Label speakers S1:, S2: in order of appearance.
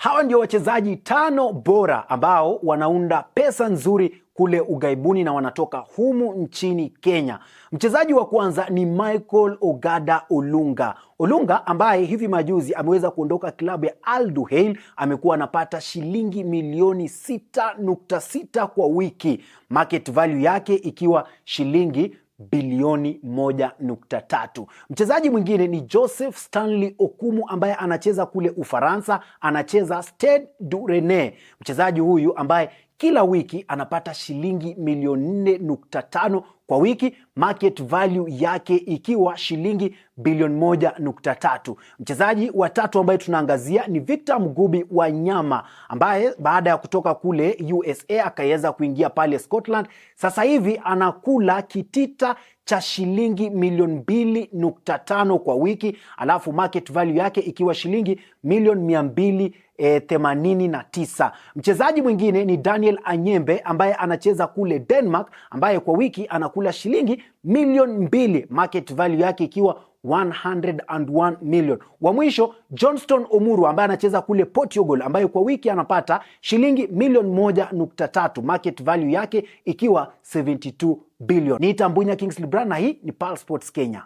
S1: Hawa ndio wachezaji 5 bora ambao wanaunda pesa nzuri kule ugaibuni na wanatoka humu nchini Kenya. Mchezaji wa kwanza ni Michael Ogada Olunga. Olunga ambaye hivi majuzi ameweza kuondoka klabu ya Al Duhail, amekuwa anapata shilingi milioni 6.6 kwa wiki. Market value yake ikiwa shilingi bilioni 1.3. Mchezaji mwingine ni Joseph Stanley Okumu ambaye anacheza kule Ufaransa, anacheza Stade du Rennais. Mchezaji huyu ambaye kila wiki anapata shilingi milioni 4.5 kwa wiki, market value yake ikiwa shilingi bilioni 1.3. Mchezaji wa tatu ambaye tunaangazia ni Victor Mugubi Wanyama ambaye baada ya kutoka kule USA akaweza kuingia pale Scotland. Sasa hivi anakula kitita cha shilingi milioni 2.5 kwa wiki, alafu market value yake ikiwa shilingi milioni 289. Mchezaji mwingine ni Daniel Anyembe ambaye anacheza kule Denmark, ambaye kwa wiki anakula shilingi milioni 2, market value yake ikiwa 101 million. Wa mwisho Johnston Omuru ambaye anacheza kule Portugal, ambaye kwa wiki anapata shilingi milioni 1.3, market value yake ikiwa 72 billion. Ni Tambunya Kingsley Brand na hii ni Pulse Sports Kenya.